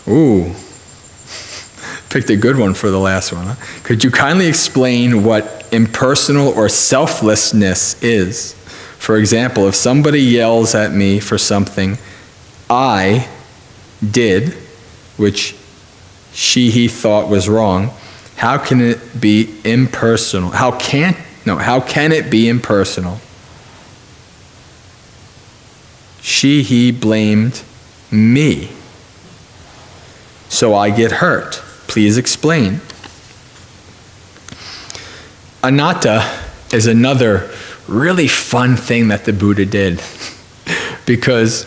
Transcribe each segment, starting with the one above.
Ooh. Picked a good one for the last one. Huh? Could you kindly explain what impersonal or selflessness is? For example, if somebody yells at me for something I did, which he thought was wrong, how can it be impersonal? How can it be impersonal? He blamed me, so I get hurt. Please explain. Anatta is another really fun thing that the Buddha did, because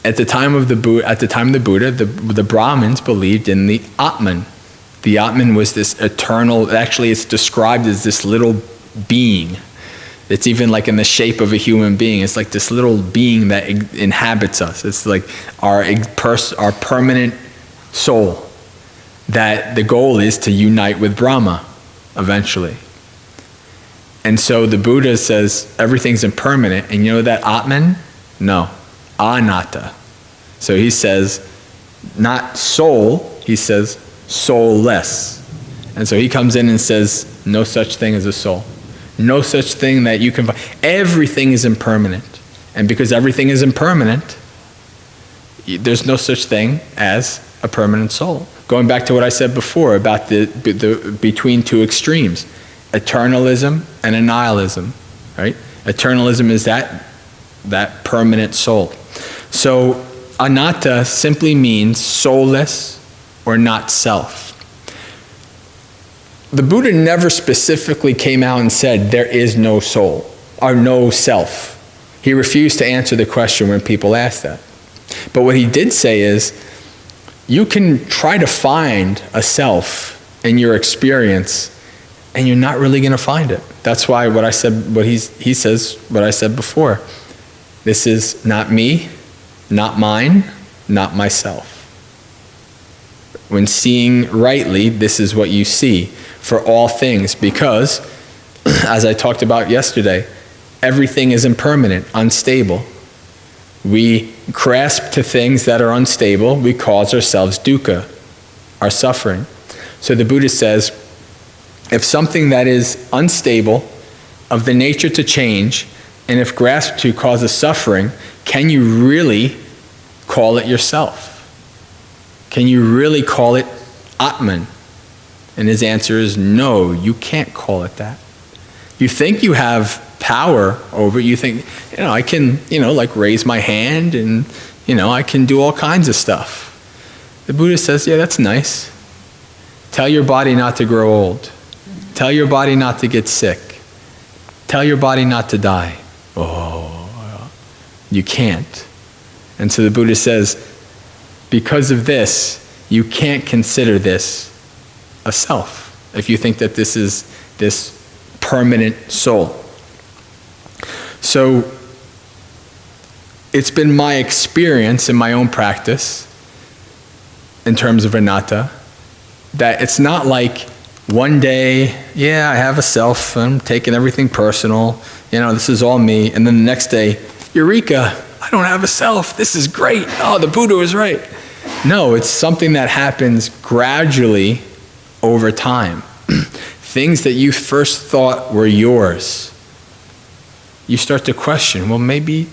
at the time of the Buddha, the Brahmins believed in the Atman. The Atman was this eternal. Actually, it's described as this little being. It's even like in the shape of a human being. It's like this little being that inhabits us. It's like our permanent soul. That the goal is to unite with Brahma eventually. And so the Buddha says everything's impermanent. And you know that Atman? No. Anatta. So he says, not soul, he says soulless. And so he comes in and says, no such thing as a soul. No such thing that you can find. Everything is impermanent. And because everything is impermanent, there's no such thing as a permanent soul. Going back to what I said before about the between two extremes, eternalism and annihilism, right? Eternalism is that permanent soul. So anatta simply means soulless or not self. The Buddha never specifically came out and said there is no soul or no self. He refused to answer the question when people asked that. But what he did say is, you can try to find a self in your experience, and you're not really going to find it. That's why what I said, he says, what I said before. This is not me, not mine, not myself. When seeing rightly, this is what you see for all things, because, as I talked about yesterday, everything is impermanent, unstable. We grasp to things that are unstable. We cause ourselves dukkha, our suffering. So the Buddha says, if something that is unstable, of the nature to change, and if grasped to causes suffering, can you really call it yourself? Can you really call it Atman? And his answer is no, you can't call it that. You think you have power over it. You think, I can, like raise my hand and, I can do all kinds of stuff. The Buddha says, yeah, that's nice. Tell your body not to grow old. Tell your body not to get sick. Tell your body not to die. Oh, you can't. And so the Buddha says, because of this, you can't consider this a self if you think that this is this permanent soul. So it's been my experience in my own practice in terms of anatta that it's not like one day, I have a self, I'm taking everything personal, this is all me, and then the next day, eureka, I don't have a self, this is great, oh, the Buddha was right. No, it's something that happens gradually over time. Things that you first thought were yours, you start to question, well, maybe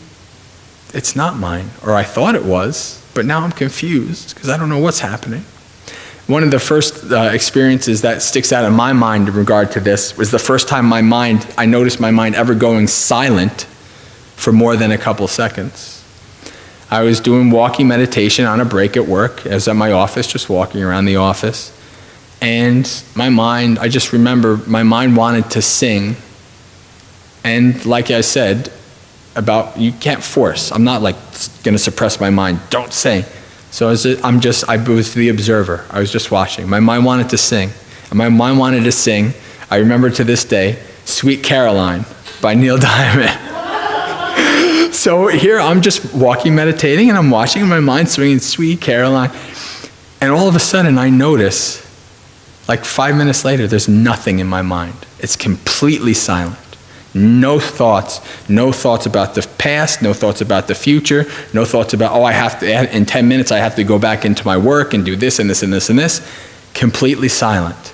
it's not mine, or I thought it was, but now I'm confused because I don't know what's happening. One of the first experiences that sticks out in my mind in regard to this was the first time I noticed my mind ever going silent for more than a couple seconds. I was doing walking meditation on a break at work. I was at my office, just walking around the office. And I just remember my mind wanted to sing. And like I said, you can't force. I'm not like going to suppress my mind. Don't sing. So I was the observer. I was just watching. My mind wanted to sing. And my mind wanted to sing, I remember to this day, Sweet Caroline by Neil Diamond. So here I'm just walking, meditating, and I'm watching my mind swinging Sweet Caroline. And all of a sudden I notice, like 5 minutes later, there's nothing in my mind. It's completely silent. No thoughts. No thoughts about the past, no thoughts about the future, no thoughts about, I have to, in 10 minutes I have to go back into my work and do this and this and this and this. Completely silent.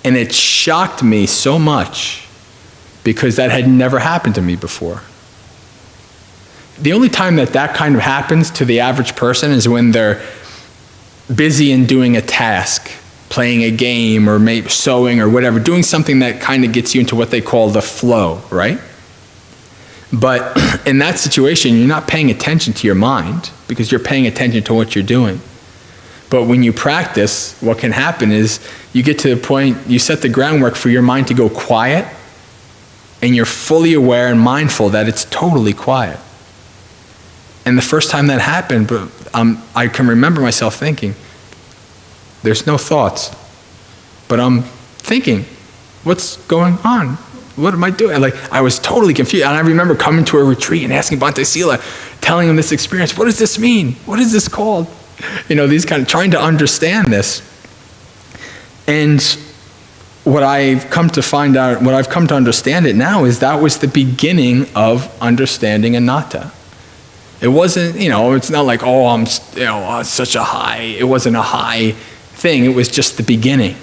And it shocked me so much because that had never happened to me before. The only time that kind of happens to the average person is when they're busy in doing a task, playing a game or maybe sewing or whatever, doing something that kind of gets you into what they call the flow, right? But in that situation, you're not paying attention to your mind because you're paying attention to what you're doing. But when you practice, what can happen is you get to the point, you set the groundwork for your mind to go quiet, and you're fully aware and mindful that it's totally quiet. And the first time that happened, I can remember myself thinking, there's no thoughts, but I'm thinking, what's going on? What am I doing? I was totally confused. And I remember coming to a retreat and asking Bhante Sila, telling him this experience. What does this mean? What is this called? These kind of trying to understand this. And what I've come to find out, what I've come to understand it now is that was the beginning of understanding Anatta. It wasn't, it's not like, I'm such a high, it wasn't a high thing. It was just the beginning.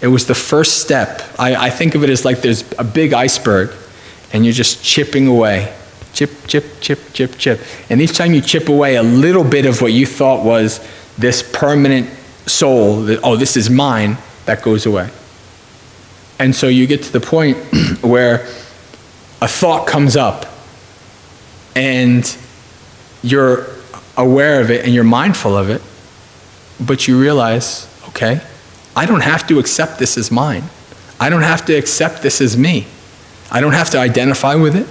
It was the first step. I think of it as like there's a big iceberg and you're just chipping away. Chip, chip, chip, chip, chip. And each time you chip away a little bit of what you thought was this permanent soul, that, this is mine, that goes away. And so you get to the point where a thought comes up and you're aware of it and you're mindful of it, but you realize, okay, I don't have to accept this as mine. I don't have to accept this as me. I don't have to identify with it.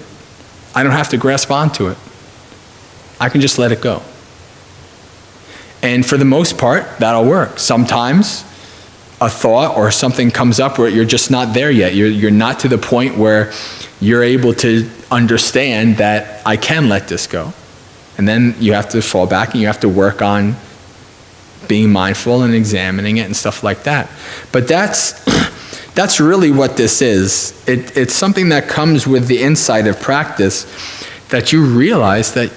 I don't have to grasp onto it. I can just let it go. And for the most part, that'll work. Sometimes a thought or something comes up where you're just not there yet. You're not to the point where you're able to understand that I can let this go. And then you have to fall back and you have to work on being mindful and examining it and stuff like that. But that's really what this is. It's something that comes with the insight of practice, that you realize that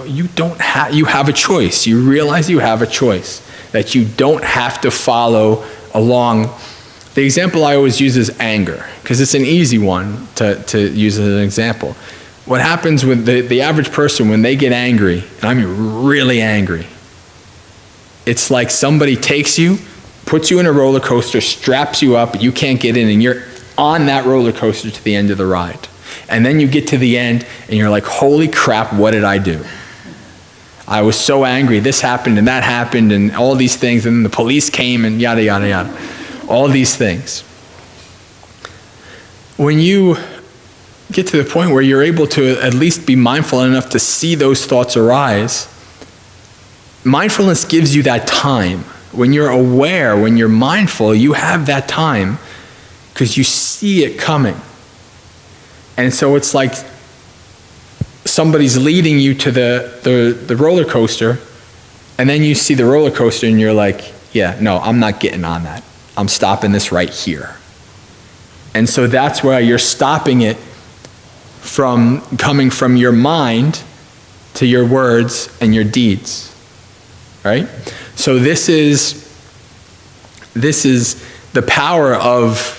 you have a choice. You realize you have a choice, that you don't have to follow along. The example I always use is anger, because it's an easy one to use as an example. What happens with the average person when they get angry, and I mean really angry, it's like somebody takes you, puts you in a roller coaster, straps you up, you can't get in, and you're on that roller coaster to the end of the ride. And then you get to the end, and you're like, holy crap, what did I do? I was so angry, this happened, and that happened, and all these things, and then the police came, and yada, yada, yada. All these things. When you get to the point where you're able to at least be mindful enough to see those thoughts arise, mindfulness gives you that time. When you're aware, when you're mindful, you have that time because you see it coming. And so it's like somebody's leading you to the roller coaster, and then you see the roller coaster and you're like, yeah, no, I'm not getting on that. I'm stopping this right here. And so that's where you're stopping it from coming from your mind to your words and your deeds. Right? So this is the power of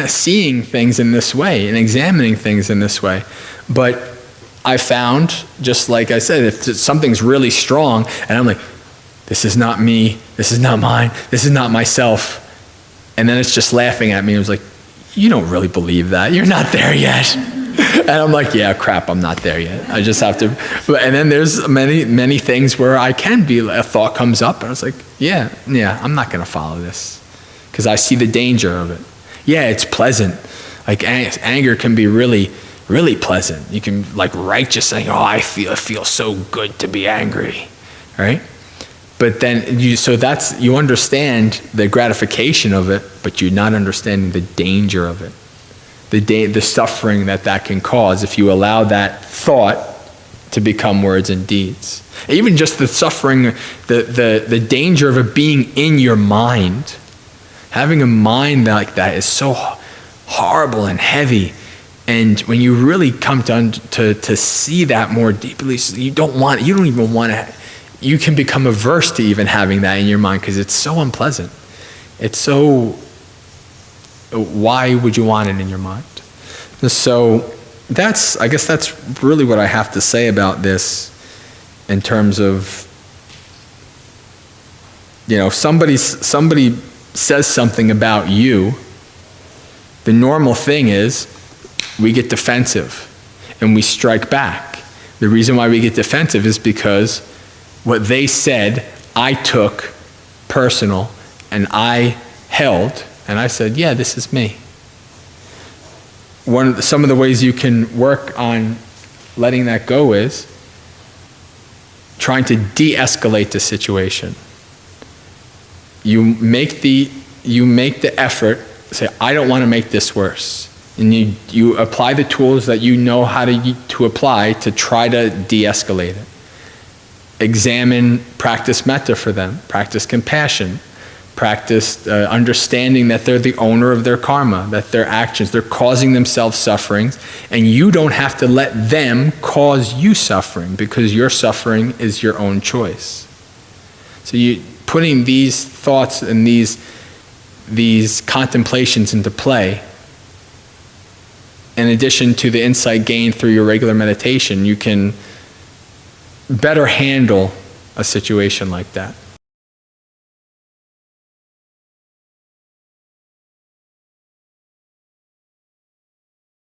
seeing things in this way and examining things in this way. But I found, just like I said, if something's really strong and I'm like, this is not me, this is not mine, this is not myself, and then it's just laughing at me, it was like, you don't really believe that, you're not there yet. And I'm like, yeah, crap, I'm not there yet. I just have to. And then there's many things where I can be, a thought comes up, and I was like, yeah, I'm not going to follow this because I see the danger of it. Yeah, it's pleasant. Like anger can be really, really pleasant. You can like righteous saying, it feels so good to be angry, right? But then you understand the gratification of it, but you're not understanding the danger of it. The suffering that can cause if you allow that thought to become words and deeds. Even just the suffering, the danger of it being in your mind. Having a mind like that is so horrible and heavy And when you really come to see that more deeply, you don't even want to, you can become averse to even having that in your mind because it's so unpleasant. It's so, why would you want it in your mind? So I guess that's really what I have to say about this in terms of, somebody says something about you, the normal thing is we get defensive and we strike back. The reason why we get defensive is because what they said, I took personal and I held, and I said, yeah, this is me. Some of the ways you can work on letting that go is trying to de-escalate the situation. You make the effort, say, I don't want to make this worse. And you apply the tools that you know how to apply to try to de-escalate it. Practice metta for them, practice compassion, practice understanding that they're the owner of their karma, that their actions, they're causing themselves sufferings, and you don't have to let them cause you suffering because your suffering is your own choice. So you putting these thoughts and these contemplations into play, in addition to the insight gained through your regular meditation, you can better handle a situation like that.